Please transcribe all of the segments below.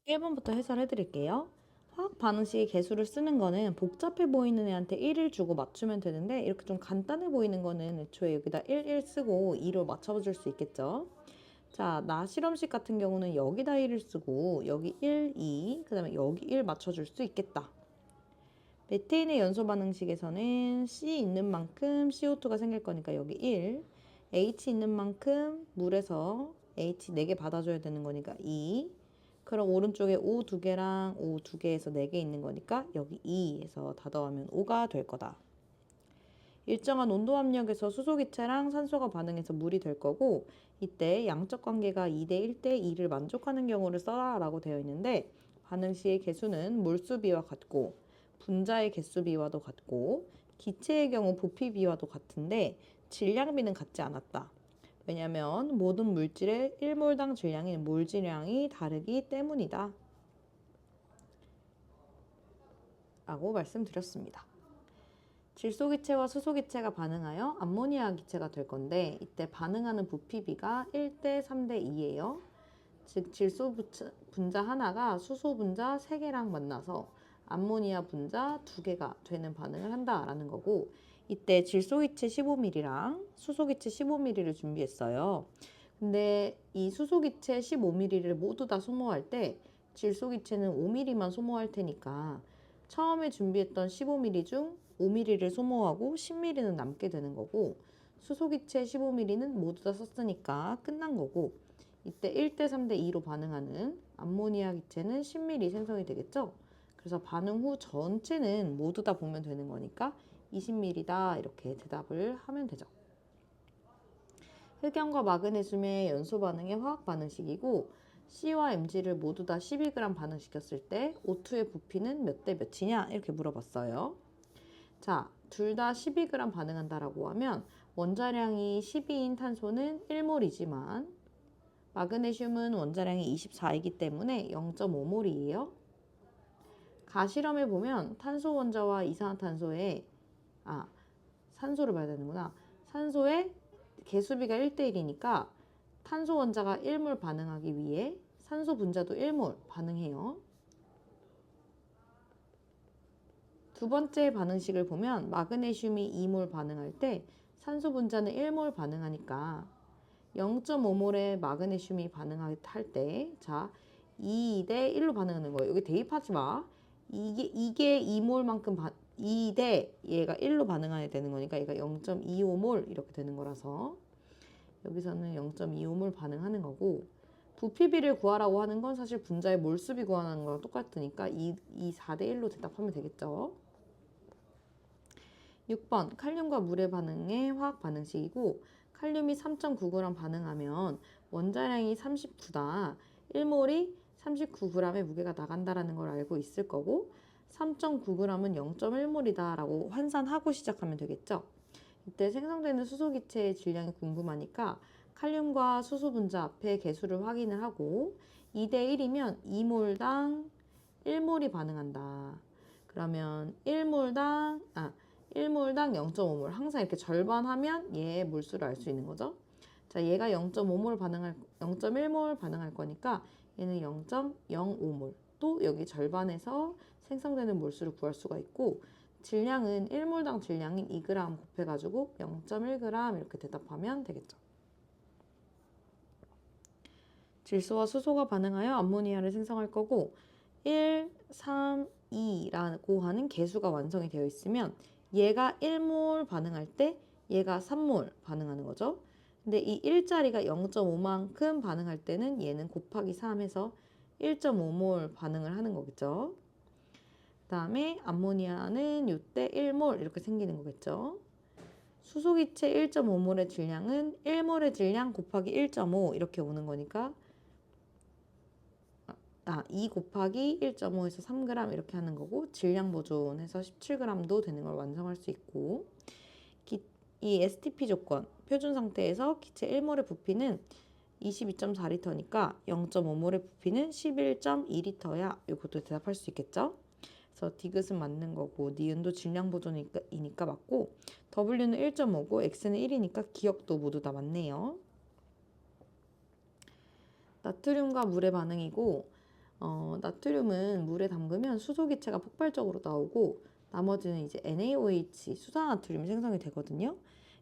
1번부터 해설해 드릴게요. 화학 반응식의 개수를 쓰는 거는 복잡해 보이는 애한테 1을 주고 맞추면 되는데 이렇게 좀 간단해 보이는 거는 애초에 여기다 1 쓰고 2로 맞춰줄 수 있겠죠. 자, 나 실험식 같은 경우는 여기다 1을 쓰고 여기 1, 2, 그 다음에 여기 1 맞춰줄 수 있겠다. 메테인의 연소 반응식에서는 C 있는 만큼 CO2가 생길 거니까 여기 1, H 있는 만큼 물에서 H 4개 받아줘야 되는 거니까 2, 그럼 오른쪽에 O 2개랑 O 2개에서 4개 있는 거니까 여기 2에서 다 더하면 5가 될 거다. 일정한 온도 압력에서 수소기체랑 산소가 반응해서 물이 될 거고 이때 양적 관계가 2대 1대 2를 만족하는 경우를 써라 라고 되어 있는데 반응식의 개수는 몰수비와 같고 분자의 개수비와도 같고 기체의 경우 부피비와도 같은데 질량비는 같지 않았다. 왜냐하면 모든 물질의 1몰당 질량인 몰질량이 다르기 때문이다. 라고 말씀드렸습니다. 질소기체와 수소기체가 반응하여 암모니아 기체가 될 건데 이때 반응하는 부피비가 1대 3대 2예요. 즉 질소 분자 하나가 수소 분자 3개랑 만나서 암모니아 분자 2개가 되는 반응을 한다라는 거고 이때 질소기체 15ml랑 수소기체 15ml를 준비했어요. 근데 이 수소기체 15ml를 모두 다 소모할 때 질소기체는 5ml만 소모할 테니까 처음에 준비했던 15ml 중 5ml를 소모하고 10ml는 남게 되는 거고 수소기체 15ml는 모두 다 썼으니까 끝난 거고 이때 1대 3대 2로 반응하는 암모니아 기체는 10ml 생성이 되겠죠? 그래서 반응 후 전체는 모두 다 보면 되는 거니까 20ml다 이렇게 대답을 하면 되죠. 흑연과 마그네슘의 연소 반응의 화학 반응식이고 C와 Mg를 모두 다 12g 반응시켰을 때 O2의 부피는 몇 대 몇이냐 이렇게 물어봤어요. 자, 둘 다 12g 반응한다라고 하면 원자량이 12인 탄소는 1몰이지만 마그네슘은 원자량이 24이기 때문에 0.5몰이에요. 가실험에 보면 탄소 원자와 이산화탄소의 산소를 봐야 되는구나. 산소의 개수비가 1대1이니까 탄소 원자가 1몰 반응하기 위해 산소 분자도 1몰 반응해요. 두 번째 반응식을 보면 마그네슘이 2몰 반응할 때 산소 분자는 1몰 반응하니까 0.5몰의 마그네슘이 반응할 때, 자, 2대 1로 반응하는 거예요. 여기 대입하지 마. 이게 2몰만큼 2대 얘가 1로 반응해야 되는 거니까 얘가 0.25몰 이렇게 되는 거라서 여기서는 0.25몰 반응하는 거고 부피비를 구하라고 하는 건 사실 분자의 몰수비 구하는 거랑 똑같으니까 이 4대 1로 대답하면 되겠죠. 6번 칼륨과 물의 반응의 화학 반응식이고 칼륨이 3.9g 반응하면 원자량이 39다. 1몰이 39g의 무게가 나간다라는 걸 알고 있을 거고 3.9g은 0.1몰이다 라고 환산하고 시작하면 되겠죠. 이때 생성되는 수소기체의 질량이 궁금하니까 칼륨과 수소 분자 앞에 개수를 확인을 하고 2대 1이면 2몰당 1몰이 반응한다. 그러면 1몰당 0.5몰 항상 이렇게 절반하면 얘의 몰수를 알 수 있는 거죠. 자, 얘가 0.1몰 반응할 거니까 얘는 0.05몰. 또 여기 절반에서 생성되는 몰수를 구할 수가 있고 질량은 1몰당 질량인 2g 곱해가지고 0.1g 이렇게 대답하면 되겠죠. 질소와 수소가 반응하여 암모니아를 생성할 거고 1, 3, 2라고 하는 개수가 완성이 되어 있으면 얘가 1몰 반응할 때 얘가 3몰 반응하는 거죠. 근데 이 1짜리가 0.5만큼 반응할 때는 얘는 곱하기 3 해서 1.5몰 반응을 하는 거겠죠. 그 다음에 암모니아는 이때 1몰 이렇게 생기는 거겠죠. 수소기체 1.5몰의 질량은 1몰의 질량 곱하기 1.5 이렇게 오는 거니까 2 곱하기 1.5에서 3g 이렇게 하는 거고 질량 보존해서 17g도 되는 걸 완성할 수 있고 이 STP 조건 표준 상태에서 기체 1몰의 부피는 22.4리터니까 0.5몰의 부피는 11.2리터야. 이것도 대답할 수 있겠죠? 그래서 디귿은 맞는 거고 니은도 질량 보존이니까 맞고 W는 1.5고 X는 1이니까 기억도 모두 다 맞네요. 나트륨과 물의 반응이고 나트륨은 물에 담그면 수소기체가 폭발적으로 나오고 나머지는 이제 NaOH, 수산나트륨이 생성이 되거든요.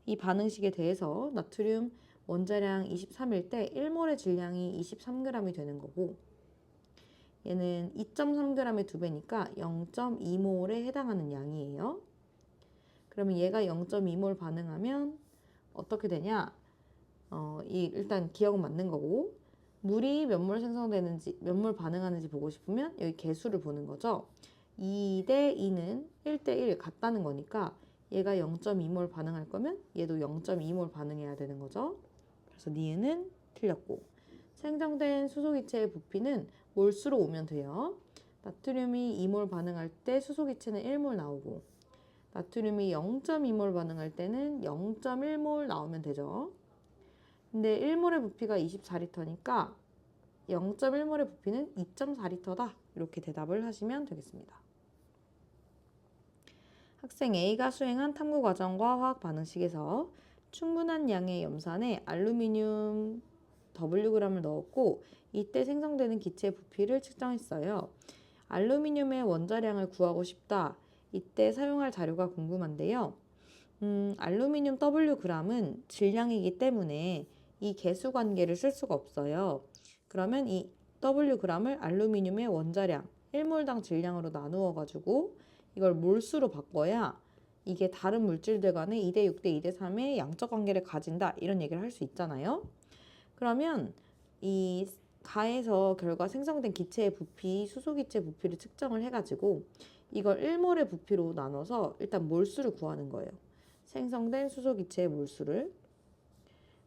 이 반응식에 대해서 나트륨 원자량 23일 때 1몰의 질량이 23g이 되는 거고 얘는 2.3g의 2배니까 0.2몰에 해당하는 양이에요. 그러면 얘가 0.2몰 반응하면 어떻게 되냐? 일단 기억은 맞는 거고 물이 몇 몰 생성되는지 몇 몰 반응하는지 보고 싶으면 여기 개수를 보는 거죠. 2 대 2는 1 대 1 같다는 거니까 얘가 0.2몰 반응할 거면 얘도 0.2몰 반응해야 되는 거죠. 그래서 니은은 틀렸고 생성된 수소기체의 부피는 몰수로 오면 돼요. 나트륨이 2몰 반응할 때 수소기체는 1몰 나오고 나트륨이 0.2몰 반응할 때는 0.1몰 나오면 되죠. 근데 1몰의 부피가 24리터니까 0.1몰의 부피는 2.4리터다. 이렇게 대답을 하시면 되겠습니다. 학생 A가 수행한 탐구 과정과 화학 반응식에서 충분한 양의 염산에 알루미늄 Wg을 넣었고 이때 생성되는 기체 부피를 측정했어요. 알루미늄의 원자량을 구하고 싶다. 이때 사용할 자료가 궁금한데요. 알루미늄 Wg은 질량이기 때문에 이 개수 관계를 쓸 수가 없어요. 그러면 이 Wg을 알루미늄의 원자량 1몰당 질량으로 나누어 가지고 이걸 몰수로 바꿔야 이게 다른 물질들 간에 2대 6대 2대 3의 양적 관계를 가진다 이런 얘기를 할 수 있잖아요. 그러면 이 가에서 결과 생성된 기체의 부피, 수소기체 부피를 측정을 해가지고 이걸 1몰의 부피로 나눠서 일단 몰수를 구하는 거예요. 생성된 수소기체의 몰수를.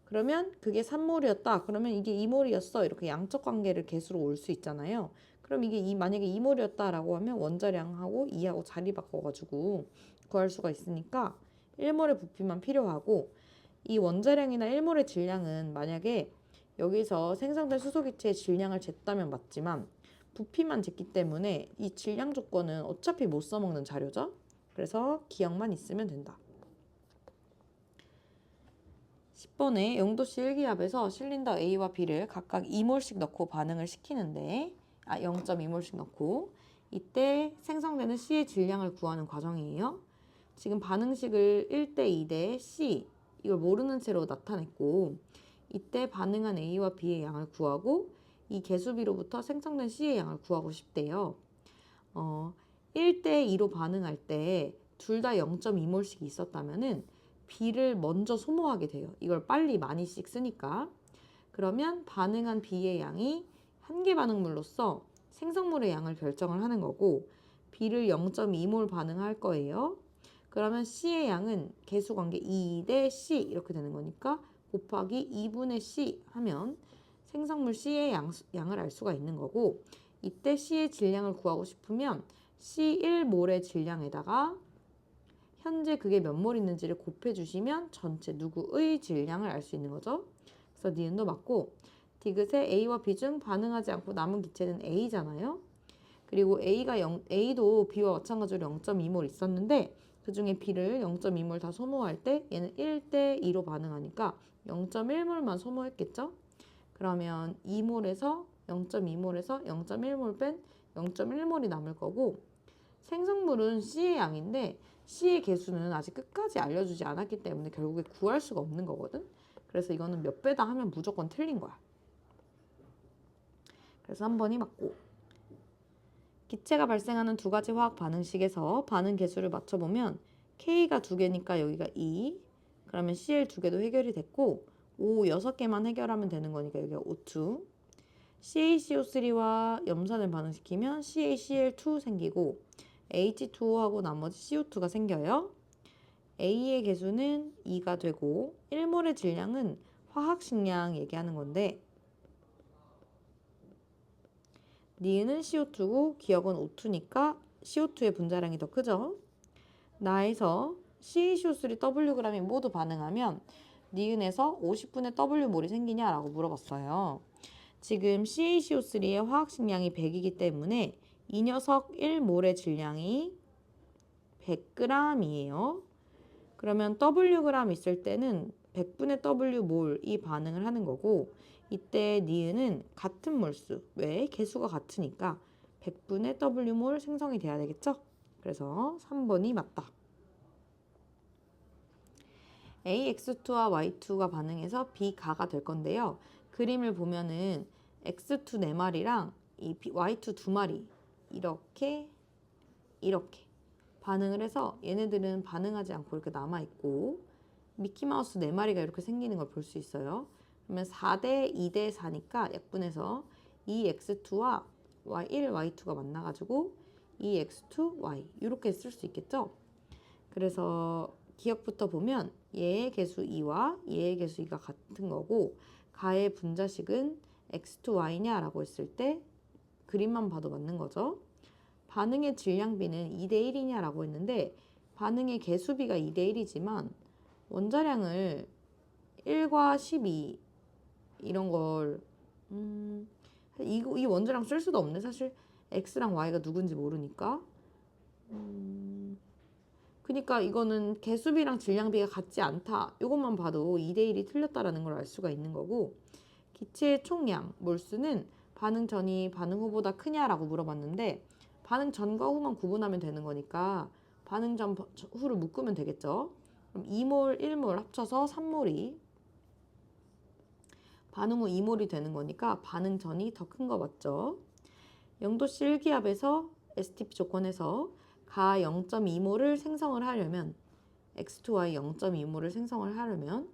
그러면 그게 3몰이었다. 그러면 이게 2몰이었어. 이렇게 양적 관계를 개수로 올 수 있잖아요. 그럼 이게 만약에 2몰이었다라고 하면 원자량하고 2하고 자리 바꿔가지고 구할 수가 있으니까 1몰의 부피만 필요하고 이 원자량이나 1몰의 질량은 만약에 여기서 생성된 수소기체의 질량을 쟀다면 맞지만 부피만 쟀기 때문에 이 질량 조건은 어차피 못 써먹는 자료죠. 그래서 기억만 있으면 된다. 10번에 0도씨 일기압에서 실린더 A와 B를 각각 2몰씩 넣고 반응을 시키는데 0.2몰씩 넣고 이때 생성되는 C의 질량을 구하는 과정이에요. 지금 반응식을 1대 2대 C 이걸 모르는 채로 나타냈고 이때 반응한 A와 B의 양을 구하고 이 개수비로부터 생성된 C의 양을 구하고 싶대요. 1대 2로 반응할 때 둘 다 0.2몰씩 있었다면은 B를 먼저 소모하게 돼요. 이걸 빨리 많이씩 쓰니까. 그러면 반응한 B의 양이 한계 반응물로서 생성물의 양을 결정을 하는 거고 B를 0.2몰 반응할 거예요. 그러면 C의 양은 개수관계 2 대 C 이렇게 되는 거니까 곱하기 2분의 C 하면 생성물 C의 양을 알 수가 있는 거고 이때 C의 질량을 구하고 싶으면 C1몰의 질량에다가 현재 그게 몇 몰 있는지를 곱해주시면 전체 누구의 질량을 알 수 있는 거죠. 그래서 니은도 맞고 디귿에 A와 B 중 반응하지 않고 남은 기체는 A잖아요. 그리고 A도 B와 마찬가지로 0.2몰 있었는데 그 중에 B를 0.2몰 다 소모할 때 얘는 1대 2로 반응하니까 0.1몰만 소모했겠죠. 그러면 2몰에서 0.2몰에서 0.1몰 뺀 0.1몰이 남을 거고 생성물은 C의 양인데 C의 개수는 아직 끝까지 알려주지 않았기 때문에 결국에 구할 수가 없는 거거든. 그래서 이거는 몇 배다 하면 무조건 틀린 거야. 그래서 한 번이 맞고 기체가 발생하는 두 가지 화학 반응식에서 반응 개수를 맞춰보면 K가 2개니까 여기가 2 그러면 Cl 2개도 해결이 됐고 O 6개만 해결하면 되는 거니까 여기가 O2 CaCO3와 염산을 반응시키면 CaCl2 생기고 H2O하고 나머지 CO2가 생겨요. A의 개수는 2가 되고 1몰의 질량은 화학식량 얘기하는 건데 니은은 CO2고 기억은 O2니까 CO2의 분자량이 더 크죠. 나에서 CaCO3 Wg이 모두 반응하면 니은에서 50분의 W몰이 생기냐라고 물어봤어요. 지금 CaCO3의 화학식량이 100이기 때문에 이 녀석 1몰의 질량이 100g이에요. 그러면 Wg 있을 때는 100분의 W몰 이 반응을 하는 거고 이때 니은은 같은 몰수. 왜? 개수가 같으니까 100분의 W몰 생성이 돼야 되겠죠? 그래서 3번이 맞다. AX2와 Y2가 반응해서 B가가 될 건데요. 그림을 보면은 X2 4마리랑 이 Y2 2마리 이렇게 반응을 해서 얘네들은 반응하지 않고 이렇게 남아있고 미키마우스 4마리가 이렇게 생기는 걸 볼 수 있어요. 그러면 4대 2대 4니까 약분해서 2x2와 y1, y2가 만나가지고 2x2, y 이렇게 쓸 수 있겠죠? 그래서 기억부터 보면 얘의 개수 2와 얘의 개수 2가 같은 거고 가의 분자식은 x2, y냐라고 했을 때 그림만 봐도 맞는 거죠. 반응의 질량비는 2대 1이냐라고 했는데 반응의 개수비가 2대 1이지만 원자량을 1과 12 이런 걸 이 원자량 쓸 수도 없네. 사실 x랑 y가 누군지 모르니까. 그러니까 이거는 개수비랑 질량비가 같지 않다. 이것만 봐도 2대 1이 틀렸다라는 걸 알 수가 있는 거고 기체의 총량, 몰수는 반응 전이 반응 후보다 크냐라고 물어봤는데 반응 전과 후만 구분하면 되는 거니까 반응 전 후를 묶으면 되겠죠. 그럼 2몰, 1몰 합쳐서 3몰이 반응 후 2몰이 되는 거니까 반응 전이 더 큰 거 맞죠? 0도씨 1기압에서 STP 조건에서 가 0.2몰을 생성을 하려면 X2Y 0.2몰을 생성을 하려면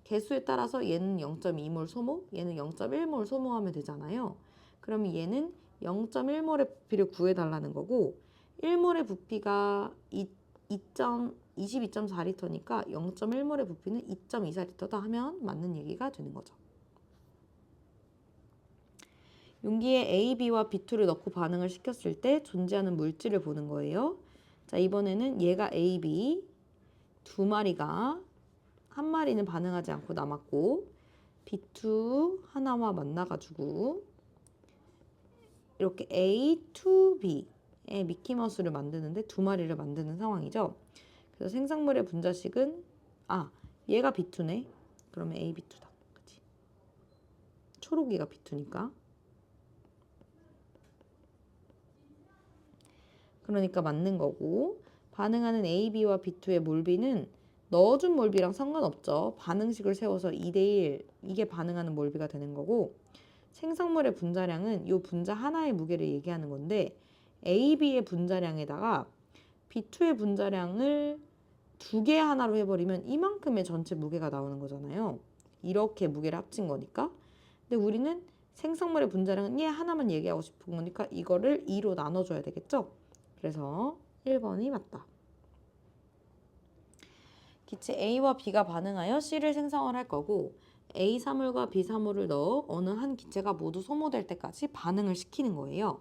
개수에 따라서 얘는 0.2몰 소모, 얘는 0.1몰 소모하면 되잖아요. 그러면 얘는 0.1몰의 부피를 구해달라는 거고 1몰의 부피가 22.4리터니까 0.1몰의 부피는 2.24리터다 하면 맞는 얘기가 되는 거죠. 용기에 A, B와 B2를 넣고 반응을 시켰을 때 존재하는 물질을 보는 거예요. 자, 이번에는 얘가 A, B 두 마리가 한 마리는 반응하지 않고 남았고 B2 하나와 만나가지고 이렇게 A, 2B의 미키마우스를 만드는데 두 마리를 만드는 상황이죠. 그래서 생성물의 분자식은 얘가 B2네. 그러면 A, B2다. 그치? 초록이가 B2니까. 그러니까 맞는 거고 반응하는 A, B와 B2의 몰비는 넣어준 몰비랑 상관없죠. 반응식을 세워서 2대1 이게 반응하는 몰비가 되는 거고 생성물의 분자량은 이 분자 하나의 무게를 얘기하는 건데 A, B의 분자량에다가 B2의 분자량을 두 개 하나로 해버리면 이만큼의 전체 무게가 나오는 거잖아요. 이렇게 무게를 합친 거니까. 근데 우리는 생성물의 분자량은 얘 하나만 얘기하고 싶은 거니까 이거를 2로 나눠줘야 되겠죠. 그래서 1번이 맞다. 기체 A와 B가 반응하여 C를 생성을 할 거고 A 사물과 B 사물을 넣어 어느 한 기체가 모두 소모될 때까지 반응을 시키는 거예요.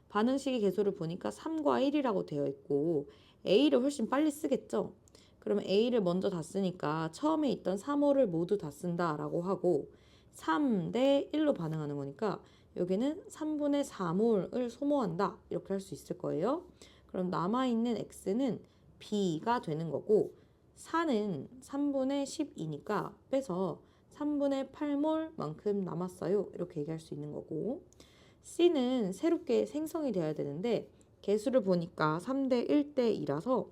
반응식의 개수를 보니까 3과 1이라고 되어 있고 A를 훨씬 빨리 쓰겠죠. 그러면 A를 먼저 다 쓰니까 처음에 있던 3호를 모두 다 쓴다라고 하고 3대 1로 반응하는 거니까 여기는 3분의 4몰을 소모한다 이렇게 할 수 있을 거예요. 그럼 남아있는 X는 B가 되는 거고 4는 3분의 12니까 빼서 3분의 8몰만큼 남았어요. 이렇게 얘기할 수 있는 거고 C는 새롭게 생성이 돼야 되는데 개수를 보니까 3대 1대 2라서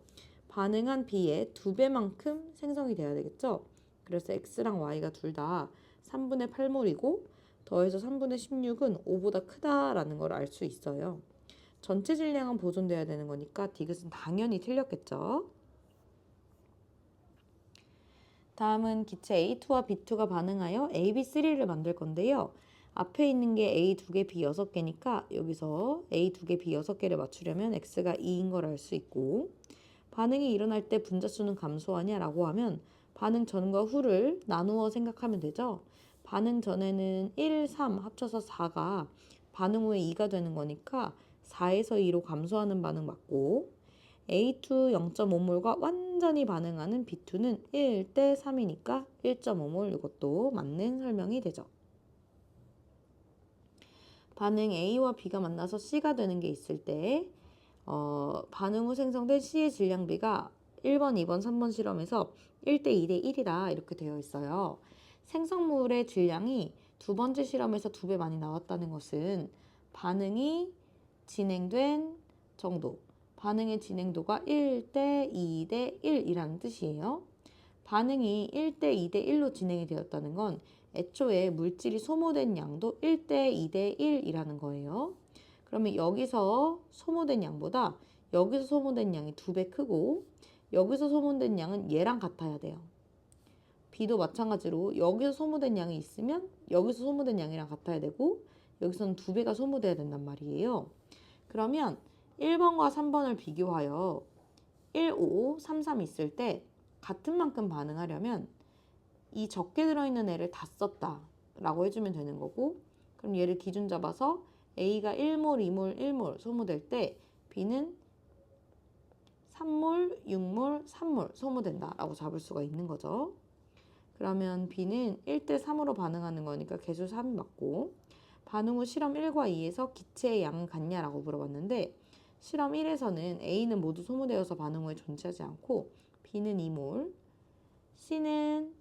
반응한 B의 2배만큼 생성이 돼야 되겠죠. 그래서 X랑 Y가 둘 다 3분의 8몰이고 더해서 3분의 16은 5보다 크다라는 걸 알 수 있어요. 전체 질량은 보존돼야 되는 거니까 디귿은 당연히 틀렸겠죠. 다음은 기체 A2와 B2가 반응하여 AB3를 만들 건데요. 앞에 있는 게 A 2개, B 6개니까 여기서 A 2개, B 6개를 맞추려면 X가 2인 걸 알 수 있고 반응이 일어날 때 분자수는 감소하냐 라고 하면 반응 전과 후를 나누어 생각하면 되죠. 반응 전에는 1, 3 합쳐서 4가 반응 후에 2가 되는 거니까 4에서 2로 감소하는 반응 맞고 A2 0.5몰과 완전히 반응하는 B2는 1대 3이니까 1.5몰 이것도 맞는 설명이 되죠. 반응 A와 B가 만나서 C가 되는 게 있을 때 반응 후 생성된 C의 질량비가 1번, 2번, 3번 실험에서 1대 2대 1이다 이렇게 되어 있어요. 생성물의 질량이 두 번째 실험에서 2배 많이 나왔다는 것은 반응이 진행된 정도, 반응의 진행도가 1대 2대 1이라는 뜻이에요. 반응이 1대 2대 1로 진행이 되었다는 건 애초에 물질이 소모된 양도 1대 2대 1이라는 거예요. 그러면 여기서 소모된 양보다 여기서 소모된 양이 2배 크고 여기서 소모된 양은 얘랑 같아야 돼요. B도 마찬가지로 여기서 소모된 양이 있으면 여기서 소모된 양이랑 같아야 되고 여기서는 2배가 소모돼야 된단 말이에요. 그러면 1번과 3번을 비교하여 1, 5, 3, 3 있을 때 같은 만큼 반응하려면 이 적게 들어있는 애를 다 썼다 라고 해주면 되는 거고, 그럼 얘를 기준 잡아서 A가 1몰, 2몰, 1몰 소모될 때 B는 3몰, 6몰, 3몰 소모된다 라고 잡을 수가 있는 거죠. 그러면 B는 1대 3으로 반응하는 거니까 개수 3이 맞고, 반응 후 실험 1과 2에서 기체의 양은 같냐라고 물어봤는데 실험 1에서는 A는 모두 소모되어서 반응 후에 존재하지 않고 B는 2몰, C는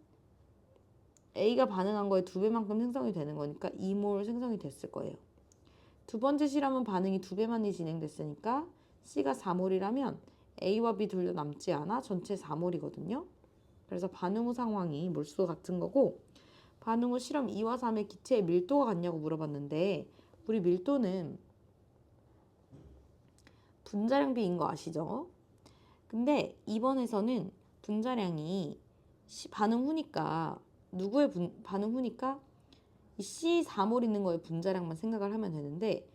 A가 반응한 거에 2배만큼 생성이 되는 거니까 2몰 생성이 됐을 거예요. 두 번째 실험은 반응이 2배만이 진행됐으니까 C가 4몰이라면 A와 B 둘 다 남지 않아 전체 4몰이거든요. 그래서 반응 후 상황이 몰수가 같은 거고, 반응 후 실험 2와 3의 기체의 밀도가 같냐고 물어봤는데 우리 밀도는 분자량 비인 거 아시죠? 근데 이번에서는 분자량이 반응 후니까 누구의 반응 후니까 이 C4몰 있는 거의 분자량만 생각을 하면 되는데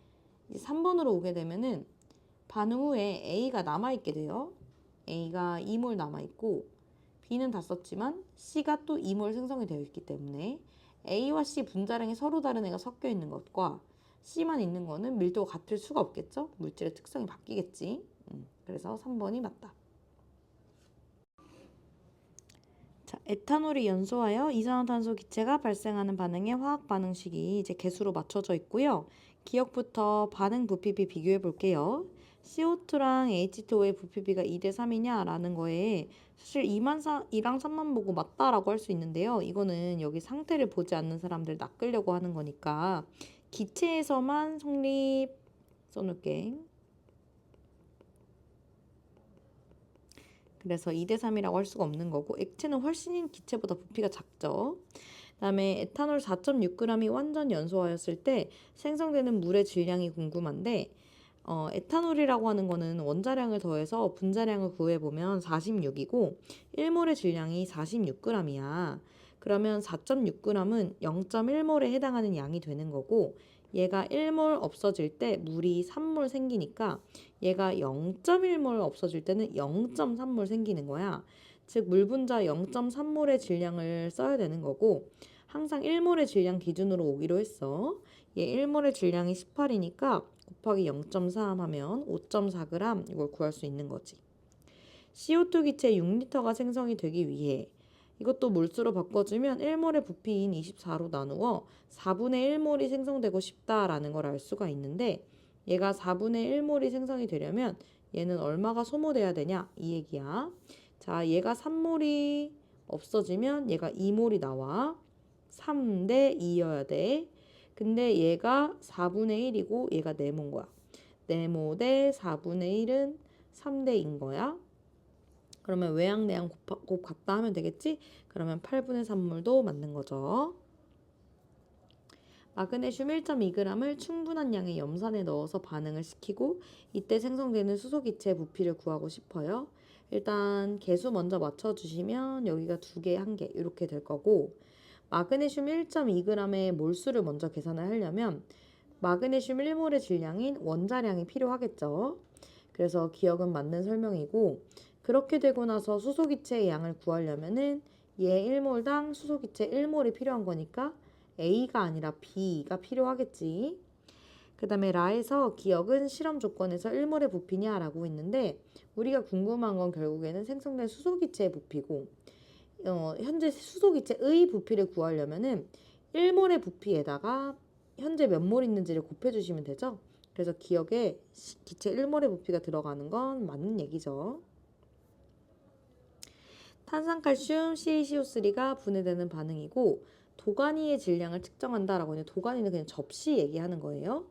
이제 3번으로 오게 되면은 반응 후에 A가 남아있게 돼요. A가 2몰 남아있고 B는 다 썼지만 C가 또 2몰 생성이 되어 있기 때문에 A와 C 분자량이 서로 다른 애가 섞여 있는 것과 C만 있는 거는 밀도가 같을 수가 없겠죠? 물질의 특성이 바뀌겠지. 그래서 3번이 맞다. 자, 에탄올이 연소하여 이산화탄소 기체가 발생하는 반응의 화학 반응식이 이제 개수로 맞춰져 있고요. 기억부터 반응 부피비 비교해 볼게요. CO2랑 H2O의 부피비가 2대 3이냐 라는 거에 사실 2랑 3만 보고 맞다라고 할 수 있는데요. 이거는 여기 상태를 보지 않는 사람들 낚으려고 하는 거니까 기체에서만 성립 써놓을게. 그래서 2대 3이라고 할 수가 없는 거고, 액체는 훨씬 기체보다 부피가 작죠. 그다음에 에탄올 4.6g이 완전 연소하였을 때 생성되는 물의 질량이 궁금한데, 에탄올이라고 하는 거는 원자량을 더해서 분자량을 구해보면 46이고 1몰의 질량이 46g이야. 그러면 4.6g은 0.1몰에 해당하는 양이 되는 거고, 얘가 1몰 없어질 때 물이 3몰 생기니까 얘가 0.1몰 없어질 때는 0.3몰 생기는 거야. 즉 물 분자 0.3몰의 질량을 써야 되는 거고, 항상 1몰의 질량 기준으로 오기로 했어. 얘 1몰의 질량이 18이니까 곱하기 0.3 하면 5.4g 이걸 구할 수 있는 거지. CO2 기체 6리터가 생성이 되기 위해 이것도 몰수로 바꿔주면 1몰의 부피인 24로 나누어 4분의 1몰이 생성되고 싶다라는 걸 알 수가 있는데, 얘가 4분의 1몰이 생성이 되려면 얘는 얼마가 소모돼야 되냐 이 얘기야. 자, 얘가 3몰이 없어지면 얘가 2몰이 나와. 3대 2여야 돼. 근데 얘가 4분의 1이고 얘가 네모인 거야. 네모 대 4분의 1은 3대 2인 거야. 그러면 외양 내양 곱 같다 하면 되겠지? 그러면 8분의 3몰도 맞는 거죠. 마그네슘 1.2g을 충분한 양의 염산에 넣어서 반응을 시키고 이때 생성되는 수소기체의 부피를 구하고 싶어요. 일단 개수 먼저 맞춰주시면 여기가 2개, 1개 이렇게 될 거고, 마그네슘 1.2g의 몰수를 먼저 계산을 하려면 마그네슘 1몰의 질량인 원자량이 필요하겠죠. 그래서 기억은 맞는 설명이고, 그렇게 되고 나서 수소기체의 양을 구하려면은 얘 1몰당 수소기체 1몰이 필요한 거니까 A가 아니라 B가 필요하겠지. 그 다음에 라에서 기억은 실험 조건에서 1몰의 부피냐라고 했는데 우리가 궁금한 건 결국에는 생성된 수소기체의 부피고, 현재 수소기체의 부피를 구하려면은 1몰의 부피에다가 현재 몇 몰 있는지를 곱해주시면 되죠. 그래서 기억에 기체 1몰의 부피가 들어가는 건 맞는 얘기죠. 탄산칼슘 CaCO3가 분해되는 반응이고 도가니의 질량을 측정한다라고 하는데 도가니는 그냥 접시 얘기하는 거예요.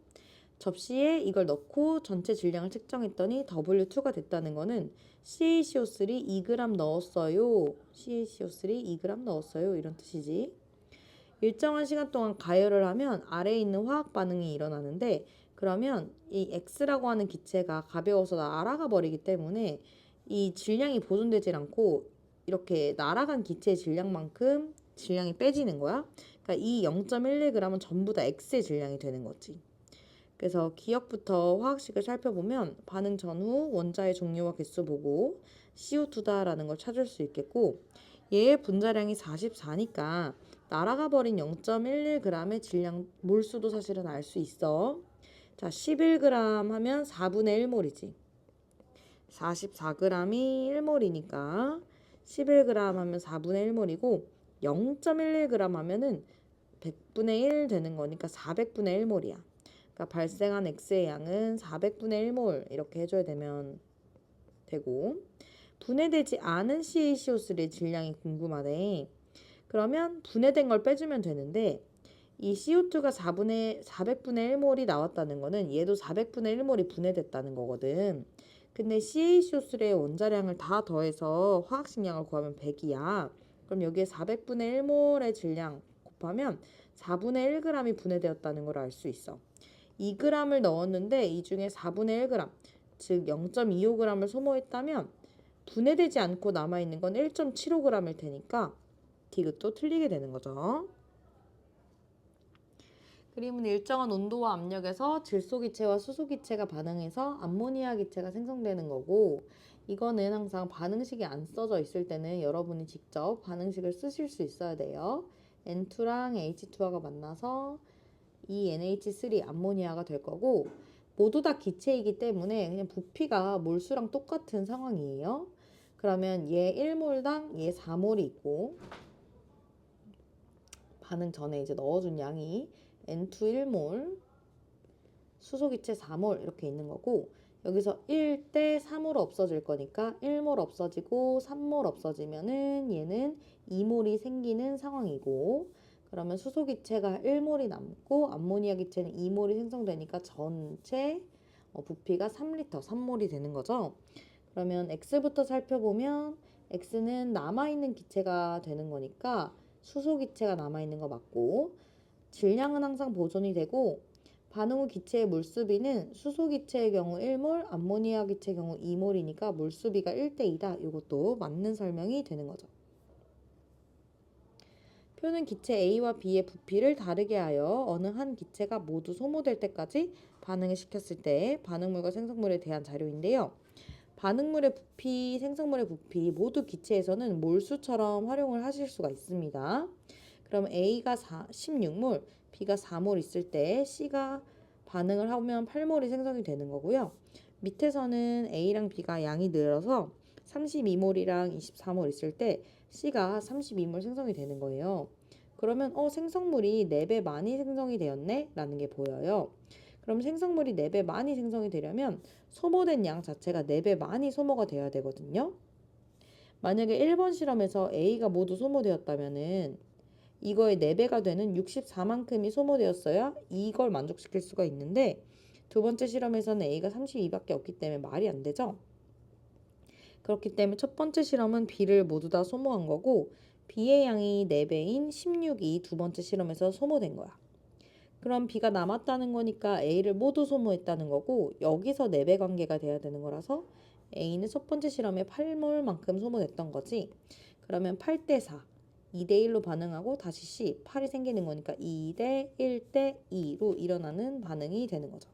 접시에 이걸 넣고 전체 질량을 측정했더니 W2가 됐다는 거는 CaCO3 2g 넣었어요. CaCO3 2g 넣었어요. 이런 뜻이지. 일정한 시간 동안 가열을 하면 아래에 있는 화학 반응이 일어나는데 그러면 이 X라고 하는 기체가 가벼워서 날아가 버리기 때문에 이 질량이 보존되질 않고 이렇게 날아간 기체의 질량만큼 질량이 빼지는 거야. 그러니까 이 0.11g은 전부 다 X의 질량이 되는 거지. 그래서 기억부터 화학식을 살펴보면 반응 전후 원자의 종류와 개수 보고 CO2다라는 걸 찾을 수 있겠고 얘의 분자량이 44니까 날아가 버린 0.11g의 질량 몰수도 사실은 알 수 있어. 자, 11g 하면 4분의 1몰이지. 44g이 1몰이니까 11g 하면 4분의 1몰이고 0.11g 하면은 100분의 1 되는 거니까 400분의 1몰이야. 그러니까 발생한 X의 양은 400분의 1몰 이렇게 해줘야 되고 분해되지 않은 CaCO3의 질량이 궁금하네. 그러면 분해된 걸 빼주면 되는데 이 CO2가 400분의 1몰이 나왔다는 거는 얘도 400분의 1몰이 분해됐다는 거거든. 근데 CaCO3의 원자량을 다 더해서 화학식량을 구하면 100이야. 그럼 여기에 400분의 1몰의 질량 곱하면 4분의 1g이 분해되었다는 걸 알 수 있어. 2g을 넣었는데 이 중에 4분의 1g, 즉 0.25g을 소모했다면 분해되지 않고 남아있는 건 1.75g일 테니까 디귿도 틀리게 되는 거죠. 그림은 일정한 온도와 압력에서 질소기체와 수소기체가 반응해서 암모니아 기체가 생성되는 거고 이거는 항상 반응식이 안 써져 있을 때는 여러분이 직접 반응식을 쓰실 수 있어야 돼요. N2랑 H2가 만나서 이 NH3 암모니아가 될 거고 모두 다 기체이기 때문에 그냥 부피가 몰수랑 똑같은 상황이에요. 그러면 얘 1몰당 얘 4몰이 있고 반응 전에 이제 넣어준 양이 N2 1몰, 수소기체 4몰 이렇게 있는 거고 여기서 1대 3으로 없어질 거니까 1몰 없어지고 3몰 없어지면은 얘는 2몰이 생기는 상황이고 그러면 수소기체가 1몰이 남고 암모니아 기체는 2몰이 생성되니까 전체 부피가 3리터, 3몰이 되는 거죠. 그러면 X부터 살펴보면 X는 남아있는 기체가 되는 거니까 수소기체가 남아있는 거 맞고 질량은 항상 보존이 되고 반응 후 기체의 물수비는 수소기체의 경우 1몰, 암모니아 기체의 경우 2몰이니까 물수비가 1대2다. 이것도 맞는 설명이 되는 거죠. 표는 기체 A와 B의 부피를 다르게 하여 어느 한 기체가 모두 소모될 때까지 반응을 시켰을 때 반응물과 생성물에 대한 자료인데요. 반응물의 부피, 생성물의 부피 모두 기체에서는 몰수처럼 활용을 하실 수가 있습니다. 그럼 A가 16몰, B가 4몰 있을 때 C가 반응을 하면 8몰이 생성이 되는 거고요. 밑에서는 A랑 B가 양이 늘어서 32몰이랑 24몰 있을 때 C가 32몰 생성이 되는 거예요. 그러면 생성물이 4배 많이 생성이 되었네? 라는 게 보여요. 그럼 생성물이 4배 많이 생성이 되려면 소모된 양 자체가 4배 많이 소모가 되어야 되거든요. 만약에 1번 실험에서 A가 모두 소모되었다면은 이거의 4배가 되는 64만큼이 소모되었어야 이걸 만족시킬 수가 있는데 두 번째 실험에서는 A가 32밖에 없기 때문에 말이 안 되죠. 그렇기 때문에 첫 번째 실험은 B를 모두 다 소모한 거고 B의 양이 4배인 16이 두 번째 실험에서 소모된 거야. 그럼 B가 남았다는 거니까 A를 모두 소모했다는 거고 여기서 4배 관계가 돼야 되는 거라서 A는 첫 번째 실험에 8몰만큼 소모됐던 거지. 그러면 8대4, 2대1로 반응하고 다시 C, 8이 생기는 거니까 2대 1대 2로 일어나는 반응이 되는 거죠.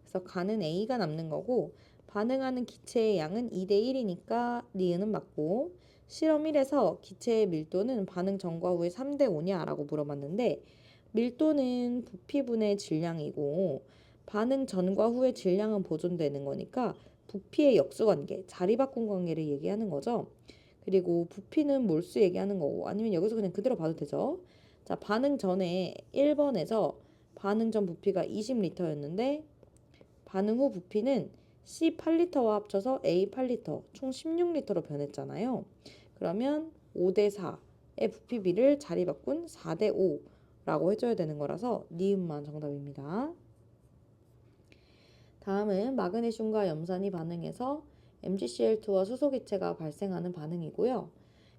그래서 가는 A가 남는 거고 반응하는 기체의 양은 2대 1이니까 니은은 맞고 실험 1에서 기체의 밀도는 반응 전과 후에 3대 5냐 라고 물어봤는데 밀도는 부피분의 질량이고 반응 전과 후의 질량은 보존되는 거니까 부피의 역수관계, 자리바꾼 관계를 얘기하는 거죠. 그리고 부피는 몰수 얘기하는 거고 아니면 여기서 그냥 그대로 봐도 되죠. 자, 반응 전에 1번에서 반응 전 부피가 20리터였는데 반응 후 부피는 C 8리터와 합쳐서 A 8리터, 총 16리터로 변했잖아요. 그러면 5대4의 부피비를 자리 바꾼 4대5라고 해줘야 되는 거라서 니은만 정답입니다. 다음은 마그네슘과 염산이 반응해서 MgCl2와 수소기체가 발생하는 반응이고요.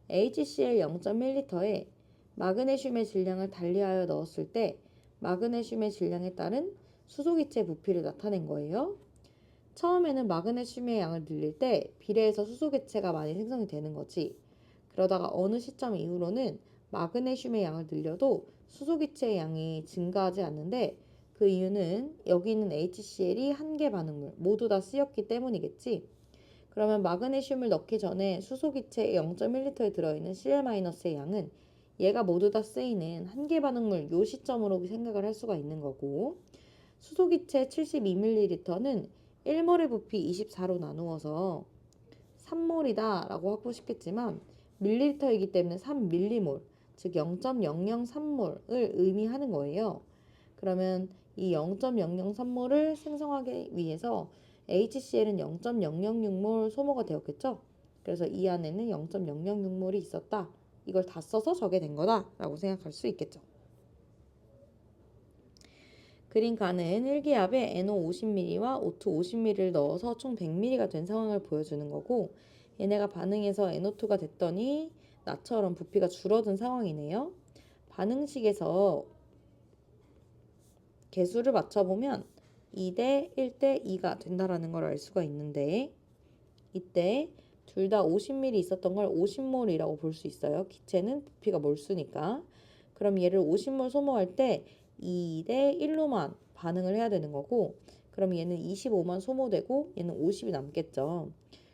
HCl 0.1리터에 마그네슘의 질량을 달리하여 넣었을 때 마그네슘의 질량에 따른 수소기체 부피를 나타낸 거예요. 처음에는 마그네슘의 양을 늘릴 때 비례해서 수소기체가 많이 생성이 되는 거지. 그러다가 어느 시점 이후로는 마그네슘의 양을 늘려도 수소기체의 양이 증가하지 않는데 그 이유는 여기 있는 HCl이 한 개 반응물 모두 다 쓰였기 때문이겠지. 그러면 마그네슘을 넣기 전에 수소기체 0.1리터에 들어있는 Cl-의 양은 얘가 모두 다 쓰이는 한 개 반응물 요 시점으로 생각을 할 수가 있는 거고, 수소기체 72ml는 1몰의 부피 24로 나누어서 3몰이다 라고 하고 싶겠지만 밀리리터이기 때문에 3밀리몰, 즉 0.003몰을 의미하는 거예요. 그러면 이 0.003몰을 생성하기 위해서 HCl은 0.006몰 소모가 되었겠죠? 그래서 이 안에는 0.006몰이 있었다. 이걸 다 써서 저게 된 거다 라고 생각할 수 있겠죠. 그린간은 일기압에 NO 50ml와 O2 50ml를 넣어서 총 100ml가 된 상황을 보여주는 거고, 얘네가 반응해서 NO2가 됐더니 나처럼 부피가 줄어든 상황이네요. 반응식에서 개수를 맞춰보면 2대 1대 2가 된다라는 걸 알 수가 있는데, 이때 둘 다 50ml 있었던 걸 50몰이라고 볼 수 있어요. 기체는 부피가 몰수니까. 그럼 얘를 50몰 소모할 때 2대 1로만 반응을 해야 되는 거고, 그럼 얘는 25만 소모되고 얘는 50이 남겠죠.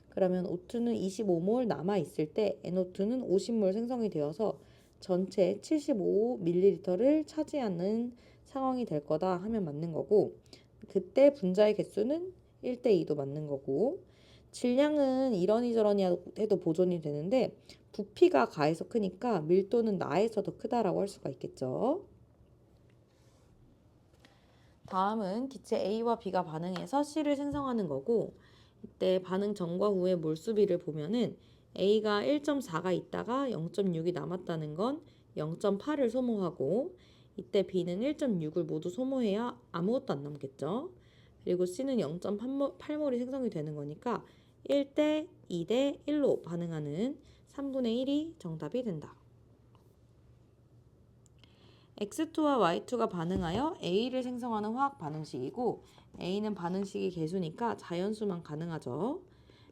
그러면 O2는 25몰 남아있을 때 NO2는 50몰 생성이 되어서 전체 75ml를 차지하는 상황이 될 거다 하면 맞는 거고, 그때 분자의 개수는 1대 2도 맞는 거고, 질량은 이러니 저러니 해도 보존이 되는데 부피가 가에서 크니까 밀도는 나에서 더 크다라고 할 수가 있겠죠. 다음은 기체 A와 B가 반응해서 C를 생성하는 거고, 이때 반응 전과 후의 몰수비를 보면은 A가 1.4가 있다가 0.6이 남았다는 건 0.8을 소모하고, 이때 B는 1.6을 모두 소모해야 아무것도 안 남겠죠. 그리고 C는 0.8몰이 생성이 되는 거니까 1대 2대 1로 반응하는 3분의 1이 정답이 된다. X2와 Y2가 반응하여 A를 생성하는 화학 반응식이고, A는 반응식이 개수니까 자연수만 가능하죠.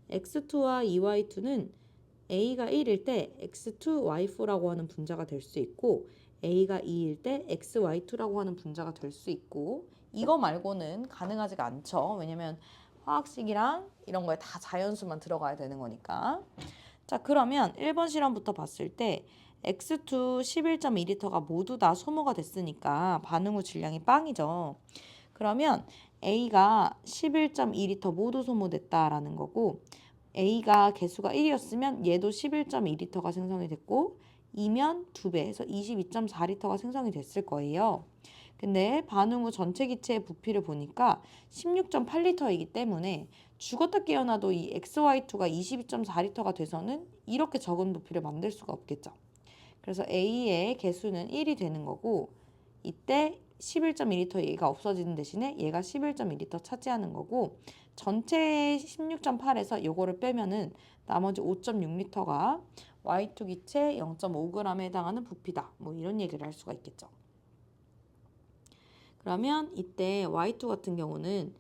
X2와 EY2는 A가 1일 때 X2Y4라고 하는 분자가 될 수 있고, A가 2일 때 XY2라고 하는 분자가 될 수 있고, 이거 말고는 가능하지가 않죠. 왜냐면 화학식이랑 이런 거에 다 자연수만 들어가야 되는 거니까. 자, 그러면 1번 실험부터 봤을 때 X2 11.2리터가 모두 다 소모가 됐으니까 반응 후 질량이 빵이죠. 그러면 A가 11.2리터 모두 소모됐다라는 거고, A가 개수가 1이었으면 얘도 11.2리터가 생성이 됐고, 2면 2배 해서 22.4리터가 생성이 됐을 거예요. 근데 반응 후 전체 기체의 부피를 보니까 16.8리터이기 때문에 죽었다 깨어나도 이 XY2가 22.4리터가 돼서는 이렇게 적은 부피를 만들 수가 없겠죠. 그래서 A의 개수는 1이 되는 거고, 이때 11.2리터 얘가 없어지는 대신에 얘가 11.2리터 차지하는 거고, 전체 16.8에서 요거를 빼면은 나머지 5.6리터가 Y2 기체 0.5g에 해당하는 부피다. 뭐 이런 얘기를 할 수가 있겠죠. 그러면 이때 Y2 같은 경우는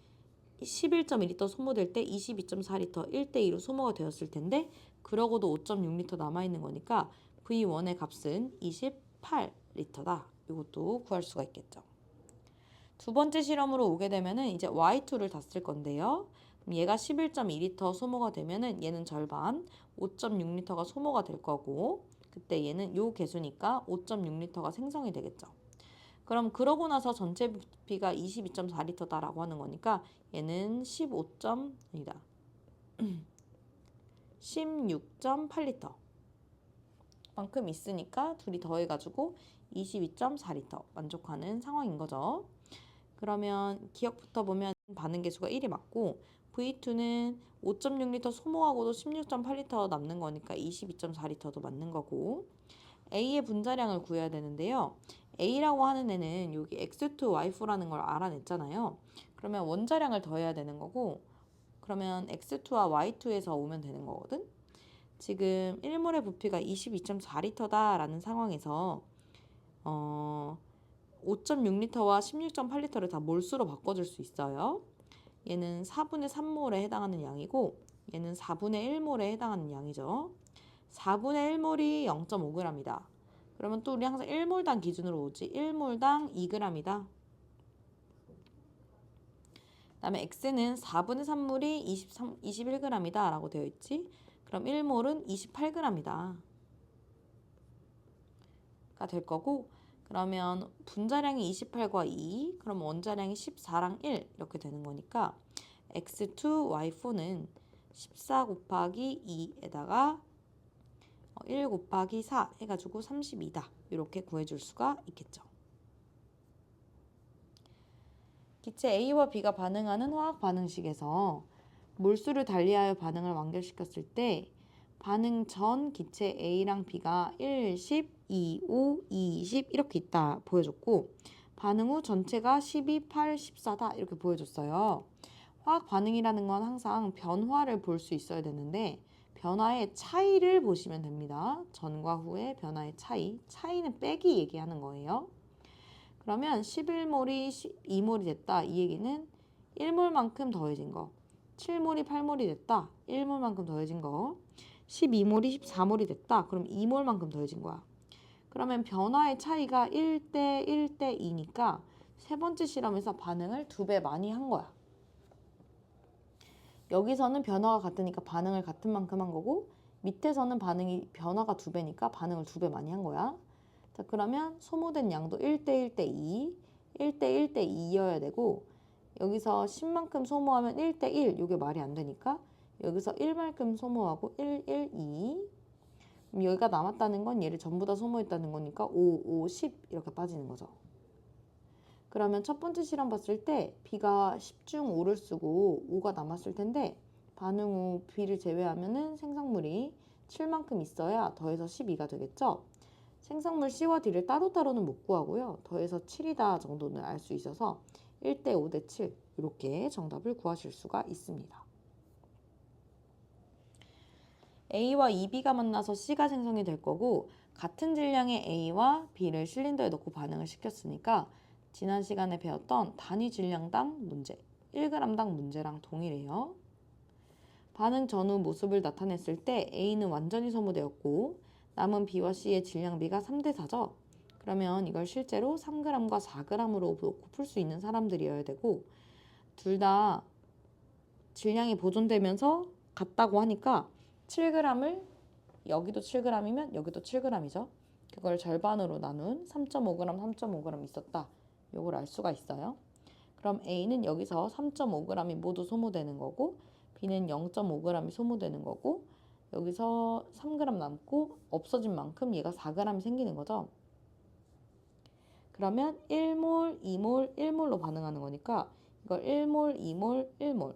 11.2리터 소모될 때 22.4리터 1대2로 소모가 되었을 텐데, 그러고도 5.6리터 남아있는 거니까 V1의 값은 28리터다. 이것도 구할 수가 있겠죠. 두 번째 실험으로 오게 되면은 이제 Y2를 다 쓸 건데요. 그럼 얘가 11.2리터 소모가 되면은 얘는 절반 5.6리터가 소모가 될 거고, 그때 얘는 요 개수니까 5.6리터가 생성이 되겠죠. 그럼 그러고 나서 전체 부피가 22.4리터다라고 하는 거니까 얘는 16.8리터 만큼 있으니까 둘이 더해가지고 22.4리터 만족하는 상황인 거죠. 그러면 기억부터 보면 반응 개수가 1이 맞고 V2는 5.6리터 소모하고도 16.8리터 남는 거니까 22.4리터도 맞는 거고, A의 분자량을 구해야 되는데요. A라고 하는 애는 여기 X2, Y4라는 걸 알아냈잖아요. 그러면 원자량을 더해야 되는 거고, 그러면 X2와 Y2에서 오면 되는 거거든. 지금 1몰의 부피가 22.4리터다 라는 상황에서 5.6리터와 16.8리터를 다 몰수로 바꿔줄 수 있어요. 얘는 4분의 3몰에 해당하는 양이고 얘는 4분의 1몰에 해당하는 양이죠. 4분의 1몰이 0.5g이다. 그러면 또 우리 항상 1몰당 기준으로 오지. 1몰당 2g이다. 그 다음에 X는 4분의 3몰이 21g이다 라고 되어 있지. 그럼 1몰은 28g이다. 가 될 거고, 그러면 분자량이 28과 2, 그럼 원자량이 14랑 1 이렇게 되는 거니까 X2, Y4는 14 곱하기 2에다가 1 곱하기 4 해가지고 32다. 이렇게 구해줄 수가 있겠죠. 기체 A와 B가 반응하는 화학 반응식에서 몰수를 달리하여 반응을 완결시켰을 때 반응 전 기체 A랑 B가 1, 10, 2, 5, 20 이렇게 있다 보여줬고, 반응 후 전체가 12, 8, 14다 이렇게 보여줬어요. 화학 반응이라는 건 항상 변화를 볼 수 있어야 되는데 변화의 차이를 보시면 됩니다. 전과 후의 변화의 차이는 빼기 얘기하는 거예요. 그러면 11몰이 12몰이 됐다. 이 얘기는 1몰만큼 더해진 거. 7몰이 8몰이 됐다. 1몰만큼 더해진 거. 12몰이 14몰이 됐다. 그럼 2몰만큼 더해진 거야. 그러면 변화의 차이가 1대 1대 2니까 세 번째 실험에서 반응을 2배 많이 한 거야. 여기서는 변화가 같으니까 반응을 같은 만큼 한 거고, 밑에서는 변화가 2배니까 반응을 2배 많이 한 거야. 자, 그러면 소모된 양도 1대 1대 2, 1대 1대 2여야 되고, 여기서 10만큼 소모하면 1대 1, 이게 말이 안 되니까 여기서 1만큼 소모하고 1, 1, 2. 그럼 여기가 남았다는 건 얘를 전부 다 소모했다는 거니까 5, 5, 10 이렇게 빠지는 거죠. 그러면 첫 번째 실험 봤을 때 B가 10 중 5를 쓰고 5가 남았을 텐데, 반응 후 B를 제외하면은 생성물이 7만큼 있어야 더해서 12가 되겠죠. 생성물 C와 D를 따로따로는 못 구하고요. 더해서 7이다 정도는 알 수 있어서 1대 5대 7 이렇게 정답을 구하실 수가 있습니다. A와 2B가 만나서 C가 생성이 될 거고, 같은 질량의 A와 B를 실린더에 넣고 반응을 시켰으니까 지난 시간에 배웠던 단위 질량당 문제, 1g당 문제랑 동일해요. 반응 전후 모습을 나타냈을 때 A는 완전히 소모되었고 남은 B와 C의 질량비가 3대 4죠. 그러면 이걸 실제로 3g과 4g으로 풀 수 있는 사람들이어야 되고, 둘 다 질량이 보존되면서 같다고 하니까 7g을, 여기도 7g이면 여기도 7g이죠. 그걸 절반으로 나눈 3.5g, 3.5g 있었다. 요걸 알 수가 있어요. 그럼 A는 여기서 3.5g이 모두 소모되는 거고, B는 0.5g이 소모되는 거고, 여기서 3g 남고 없어진 만큼 얘가 4g이 생기는 거죠. 그러면 1몰, 2몰, 1몰로 반응하는 거니까 이걸 1몰, 2몰, 1몰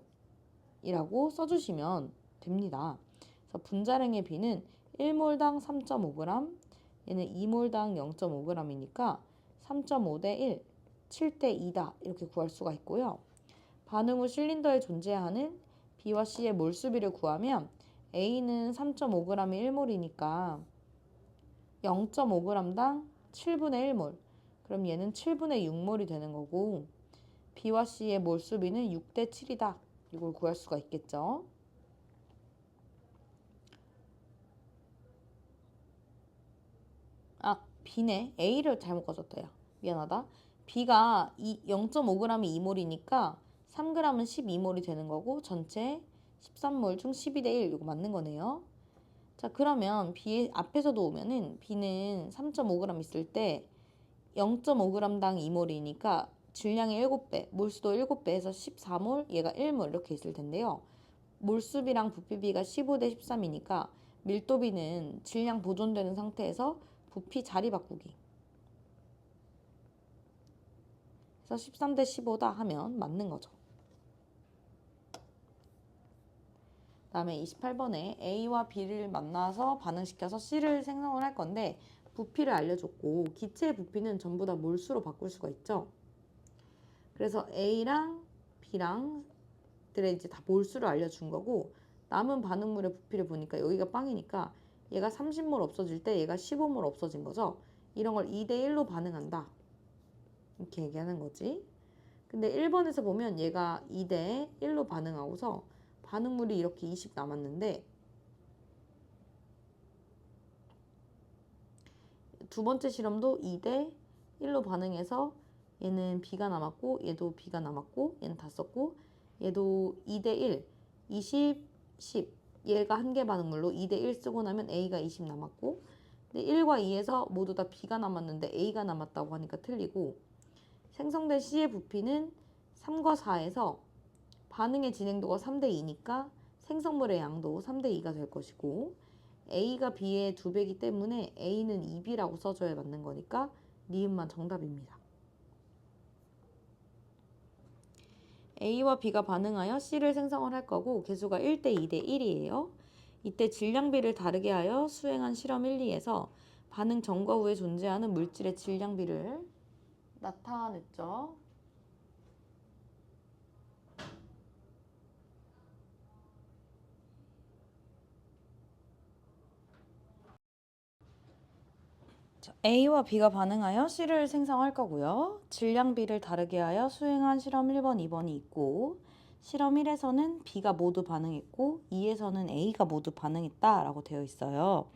이라고 써주시면 됩니다. 그래서 분자량의 B는 1몰당 3.5g, 얘는 2몰당 0.5g이니까 3.5대 1, 7대 2다 이렇게 구할 수가 있고요. 반응 후 실린더에 존재하는 B와 C의 몰수비를 구하면 A는 3.5g이 1몰이니까 0.5g당 7분의 1몰, 그럼 얘는 7분의 6몰이 되는 거고, B와 C의 몰수비는 6대 7이다. 이걸 구할 수가 있겠죠. B네. A를 잘못 가졌다. 야. 미안하다. B가 0.5g이 2몰이니까 3g은 12몰이 되는 거고 전체 13몰 중 12대 1 이거 맞는 거네요. 자, 그러면 B 앞에서도 오면은 B는 3.5g 있을 때 0.5g당 2몰이니까 질량이 7배, 몰수도 7배 해서 14몰, 얘가 1몰 이렇게 있을 텐데요. 몰수비랑 부피비가 15대 13이니까 밀도비는 질량 보존되는 상태에서 부피 자리 바꾸기. 그래서 13대 15다 하면 맞는 거죠. 다음에 28번에 A와 B를 만나서 반응시켜서 C를 생성을 할 건데 부피를 알려줬고 기체의 부피는 전부 다 몰수로 바꿀 수가 있죠. 그래서 A랑 B랑 들의 이제 다 몰수를 알려준 거고 남은 반응물의 부피를 보니까 여기가 빵이니까 얘가 30몰 없어질 때 얘가 15몰 없어진 거죠. 이런 걸 2대1로 반응한다. 이렇게 얘기하는 거지. 근데 1번에서 보면 얘가 2대1로 반응하고서 반응물이 이렇게 20 남았는데 두 번째 실험도 2대1로 반응해서 얘는 B가 남았고 얘도 B가 남았고 얘는 다 썼고 얘도 2대1, 20, 10 얘가 한 개 반응물로 2대1 쓰고 나면 A가 20 남았고 근데 1과 2에서 모두 다 B가 남았는데 A가 남았다고 하니까 틀리고 생성된 C의 부피는 3과 4에서 반응의 진행도가 3대2니까 생성물의 양도 3대2가 될 것이고 A가 B의 2배이기 때문에 A는 2B라고 써줘야 맞는 거니까 니은만 정답입니다. A와 B가 반응하여 C를 생성을 할 거고 개수가 1대 2대 1이에요. 이때 질량비를 다르게 하여 수행한 실험 1, 2에서 반응 전과 후에 존재하는 물질의 질량비를 나타냈죠. A와 B가 반응하여 C를 생성할 거고요. 질량비를 다르게 하여 수행한 실험 1번, 2번이 있고 실험 1에서는 B가 모두 반응했고 2에서는 A가 모두 반응했다라고 되어 있어요.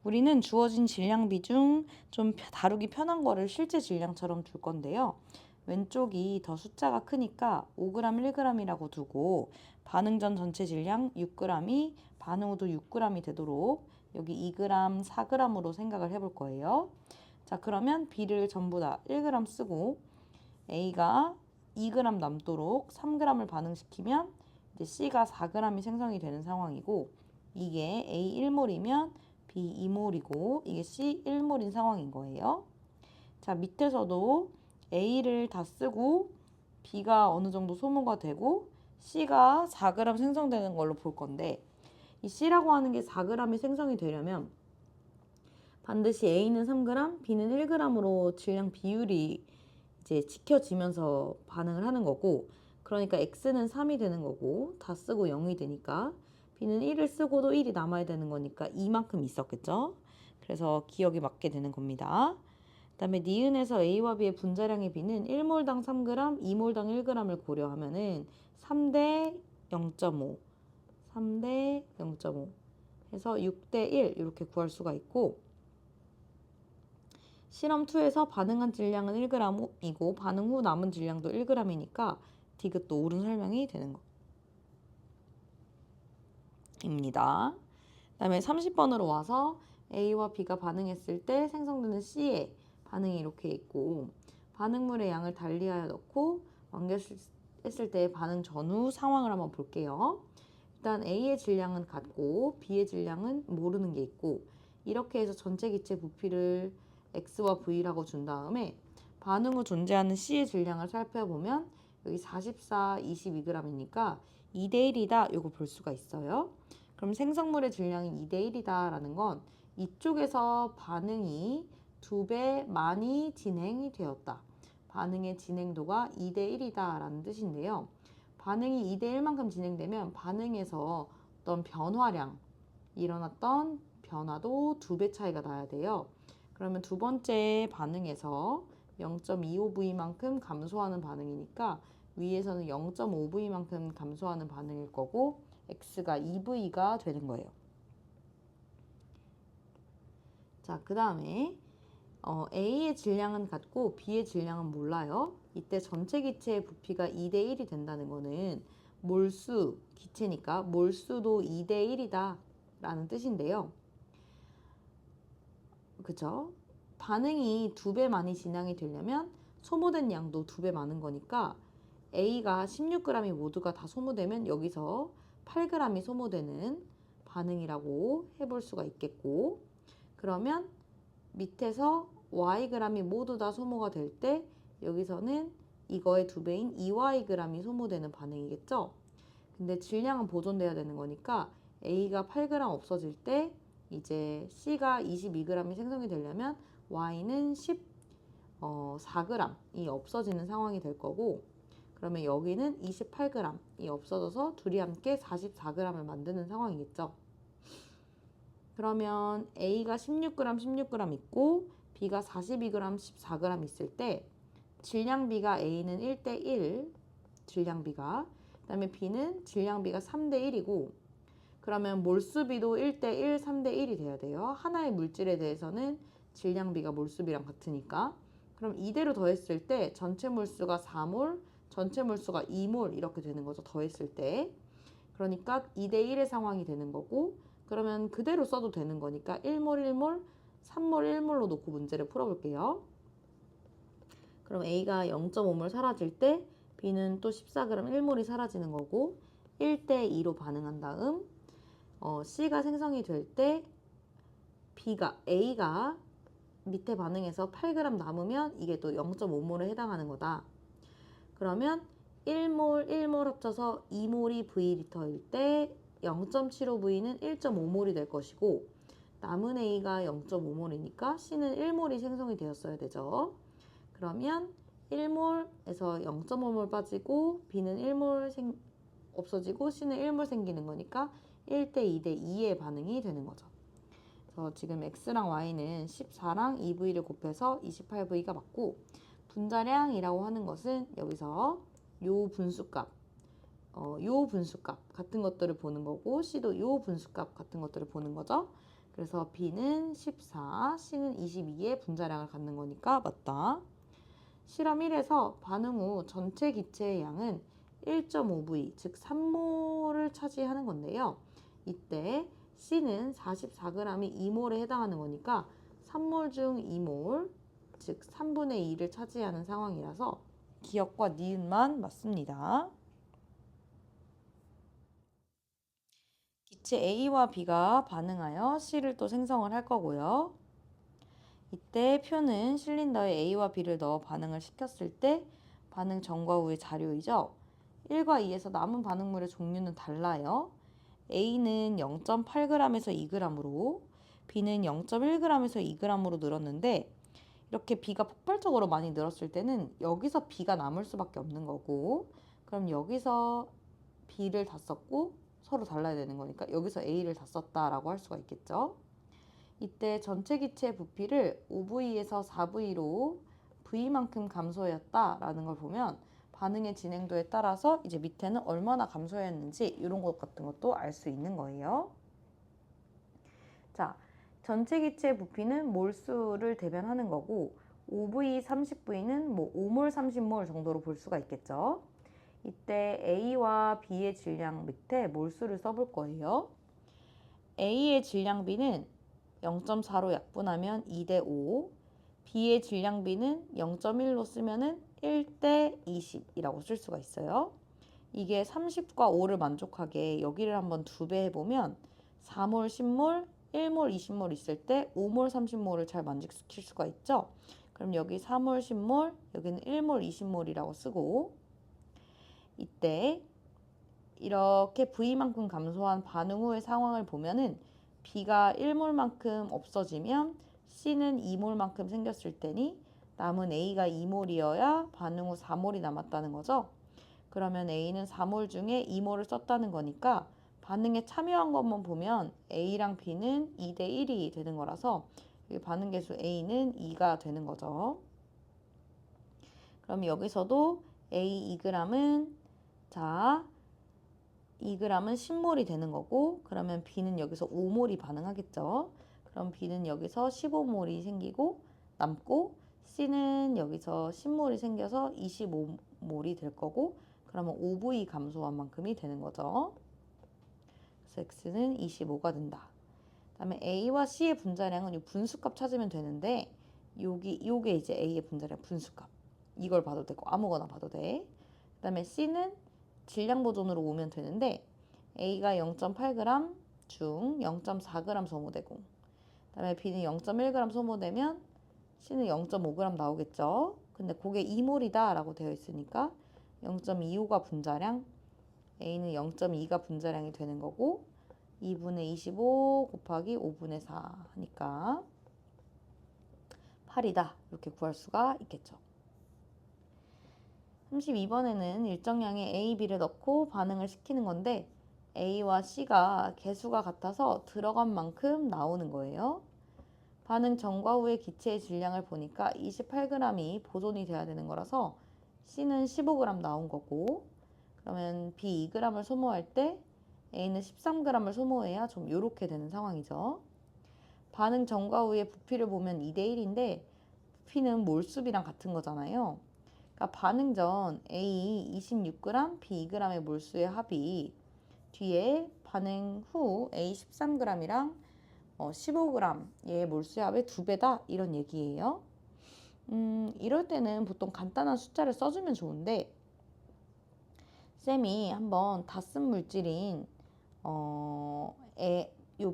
우리는 주어진 질량비 중 좀 다루기 편한 거를 실제 질량처럼 둘 건데요. 왼쪽이 더 숫자가 크니까 5g, 1g이라고 두고 반응 전 전체 질량 6g이 반응 후도 6g이 되도록 여기 2g, 4g으로 생각을 해볼 거예요. 자, 그러면 B를 전부 다 1g 쓰고 A가 2g 남도록 3g을 반응시키면 이제 C가 4g이 생성이 되는 상황이고 이게 A 1몰이면 B 2몰이고 이게 C 1몰인 상황인 거예요. 자, 밑에서도 A를 다 쓰고 B가 어느 정도 소모가 되고 C가 4g 생성되는 걸로 볼 건데 이 C라고 하는 게 4g이 생성이 되려면 반드시 A는 3g, B는 1g으로 질량 비율이 이제 지켜지면서 반응을 하는 거고 그러니까 X는 3이 되는 거고 다 쓰고 0이 되니까 B는 1을 쓰고도 1이 남아야 되는 거니까 이만큼 있었겠죠. 그래서 기억이 맞게 되는 겁니다. 그 다음에 니은에서 A와 B의 분자량의 B는 1몰당 3g, 2몰당 1g을 고려하면은 3대 0.5, 3대 0.5 해서 6대 1 이렇게 구할 수가 있고 실험 2에서 반응한 질량은 1g이고 반응 후 남은 질량도 1g이니까 디귿도 옳은 설명이 되는 겁니다. 그 다음에 30번으로 와서 A와 B가 반응했을 때 생성되는 C의 반응이 이렇게 있고 반응물의 양을 달리하여 넣고 완결했을 때 반응 전후 상황을 한번 볼게요. 일단 A의 질량은 같고 B의 질량은 모르는 게 있고 이렇게 해서 전체 기체 부피를 X와 V라고 준 다음에 반응 후 존재하는 C의 질량을 살펴보면 여기 44, 22g이니까 2대1이다 요거 볼 수가 있어요. 그럼 생성물의 질량이 2대1이다 라는 건 이쪽에서 반응이 2배 많이 진행이 되었다. 반응의 진행도가 2대1이다 라는 뜻인데요. 반응이 2대1만큼 진행되면 반응에서 어떤 변화량, 일어났던 변화도 2배 차이가 나야 돼요. 그러면 두 번째 반응에서 0.25V만큼 감소하는 반응이니까 위에서는 0.5V만큼 감소하는 반응일 거고 X가 2V가 되는 거예요. 자, 그 다음에 A의 질량은 같고 B의 질량은 몰라요. 이때 전체 기체의 부피가 2대1이 된다는 거는 몰수, 기체니까 몰수도 2대1이다 라는 뜻인데요. 그죠? 반응이 2배 많이 진행이 되려면 소모된 양도 2배 많은 거니까 A가 16g이 모두가 다 소모되면 여기서 8g이 소모되는 반응이라고 해볼 수가 있겠고 그러면 밑에서 Yg이 모두 다 소모가 될 때 여기서는 이거의 2배인 2Yg이 소모되는 반응이겠죠. 근데 질량은 보존돼야 되는 거니까 A가 8g 없어질 때 이제 C가 22g이 생성이 되려면 Y는 4g이 없어지는 상황이 될 거고, 그러면 여기는 28g이 없어져서 둘이 함께 44g을 만드는 상황이겠죠. 그러면 A가 16g, 16g 있고 B가 42g, 14g 있을 때 질량비가 A는 1대1, 질량비가, 그 다음에 B는 질량비가 3대1이고, 그러면 몰수비도 1대1, 3대1이 돼야 돼요. 하나의 물질에 대해서는 질량비가 몰수비랑 같으니까. 그럼 이대로 더했을 때 전체 몰수가 4몰, 전체 몰수가 2몰 이렇게 되는 거죠. 더했을 때. 그러니까 2대1의 상황이 되는 거고, 그러면 그대로 써도 되는 거니까 1몰, 1몰, 3몰, 1몰로 놓고 문제를 풀어볼게요. 그럼 A가 0.5몰 사라질 때 B는 또 14g 1몰이 사라지는 거고, 1대2로 반응한 다음 C가 생성이 될 때 A가 밑에 반응해서 8g 남으면 이게 또 0.5몰에 해당하는 거다. 그러면 1몰, 1몰 합쳐서 2몰이 V리터일 때 0.75V는 1.5몰이 될 것이고, 남은 A가 0.5몰이니까 C는 1몰이 생성이 되었어야 되죠. 그러면 1몰에서 0.5몰 빠지고 B는 1몰 없어지고 C는 1몰 생기는 거니까 1대 2대 2의 반응이 되는 거죠. 그래서 지금 X랑 Y는 14랑 2V를 곱해서 28V가 맞고, 분자량이라고 하는 것은 여기서 요 분수값, 요 분수값 같은 것들을 보는 거고, C도 요 분수값 같은 것들을 보는 거죠. 그래서 B는 14, C는 22의 분자량을 갖는 거니까 맞다. 실험 1에서 반응 후 전체 기체의 양은 1.5V, 즉 3몰을 차지하는 건데요. 이때 C는 44g이 2몰에 해당하는 거니까 3몰 중 2몰, 즉 3분의 2를 차지하는 상황이라서 기억과 니은만 맞습니다. 기체 A와 B가 반응하여 C를 또 생성을 할 거고요. 이때 표는 실린더에 A와 B를 넣어 반응을 시켰을 때 반응 전과 후의 자료이죠. 1과 2에서 남은 반응물의 종류는 달라요. A는 0.8g에서 2g으로, B는 0.1g에서 2g으로 늘었는데, 이렇게 B가 폭발적으로 많이 늘었을 때는 여기서 B가 남을 수밖에 없는 거고, 그럼 여기서 B를 다 썼고 서로 달라야 되는 거니까 여기서 A를 다 썼다라고 할 수가 있겠죠. 이때 전체 기체 부피를 5V에서 4V로 V만큼 감소했다라는 걸 보면 반응의 진행도에 따라서 이제 밑에는 얼마나 감소했는지 이런 것 같은 것도 알 수 있는 거예요. 자, 전체 기체 부피는 몰수를 대변하는 거고, 5V, 30V는 뭐 5몰, 30몰 정도로 볼 수가 있겠죠. 이때 A와 B의 질량 밑에 몰수를 써볼 거예요. A의 질량비는 0.4로 약분하면 2대 5, B의 질량비는 0.1로 쓰면은 1대 20이라고 쓸 수가 있어요. 이게 30과 5를 만족하게 여기를 한번 2배 해보면 4몰, 10몰, 1몰, 20몰 있을 때 5몰, 30몰을 잘 만족시킬 수가 있죠. 그럼 여기 4몰, 10몰, 여기는 1몰, 20몰이라고 쓰고, 이때 이렇게 V만큼 감소한 반응 후의 상황을 보면은 B가 1몰만큼 없어지면 C는 2몰만큼 생겼을 테니 남은 A가 2몰이어야 반응 후 4몰이 남았다는 거죠. 그러면 A는 4몰 중에 2몰을 썼다는 거니까 반응에 참여한 것만 보면 A랑 B는 2대 1이 되는 거라서 반응 계수 A는 2가 되는 거죠. 그럼 여기서도 A 2g은 자 2g은 10몰이 되는 거고, 그러면 B는 여기서 5몰이 반응하겠죠. 그럼 B는 여기서 15몰이 생기고 남고, C는 여기서 10몰이 생겨서 25몰이 될 거고, 그러면 5V 감소한 만큼이 되는 거죠. 그래서 X는 25가 된다. 그 다음에 A와 C의 분자량은 이 분수값 찾으면 되는데, 요게 이제 A의 분자량 분수값. 이걸 봐도 되고 아무거나 봐도 돼. 그 다음에 C는 질량 보존으로 오면 되는데, A가 0.8g 중 0.4g 소모되고, 그 다음에 B는 0.1g 소모되면 C는 0.5g 나오겠죠. 근데 그게 2몰이다 라고 되어 있으니까 0.25가 분자량, A는 0.2가 분자량이 되는 거고 2분의 25 곱하기 5분의 4 하니까 8이다. 이렇게 구할 수가 있겠죠. 32번에는 일정량의 A, B를 넣고 반응을 시키는 건데 A와 C가 개수가 같아서 들어간 만큼 나오는 거예요. 반응 전과 후의 기체의 질량을 보니까 28g이 보존이 돼야 되는 거라서 C는 15g 나온 거고, 그러면 B 2g을 소모할 때 A는 13g을 소모해야 좀 요렇게 되는 상황이죠. 반응 전과 후의 부피를 보면 2대 1인데 부피는 몰수비랑 같은 거잖아요. 그러니까 반응 전 A 26g, B 2g의 몰수의 합이 뒤에 반응 후 A 13g이랑 15g의 몰수의 합의 2배다 이런 얘기예요. 이럴 때는 보통 간단한 숫자를 써주면 좋은데 쌤이 한번 다 쓴 물질인 요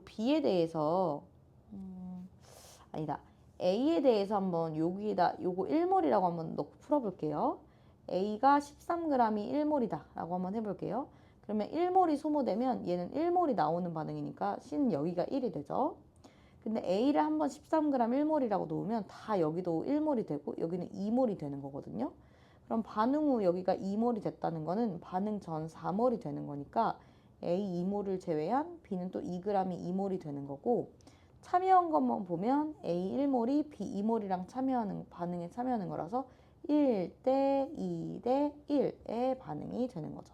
B에 대해서 아니다. A에 대해서 한번 여기다 요거 1몰이라고 한번 넣고 풀어볼게요. A가 13g이 1몰이다 라고 한번 해볼게요. 그러면 1몰이 소모되면 얘는 1몰이 나오는 반응이니까 C는 여기가 1이 되죠. 근데 A를 한번 13g 1몰이라고 놓으면 다 여기도 1몰이 되고 여기는 2몰이 되는 거거든요. 그럼 반응 후 여기가 2몰이 됐다는 거는 반응 전 4몰이 되는 거니까 A 2몰을 제외한 B는 또 2g이 2몰이 되는 거고, 참여한 것만 보면 A 1몰이 B 2몰이랑 반응에 참여하는 거라서 1대 2대 1의 반응이 되는 거죠.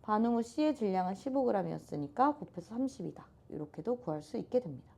반응 후 C의 질량은 15g이었으니까 곱해서 30이다. 이렇게도 구할 수 있게 됩니다.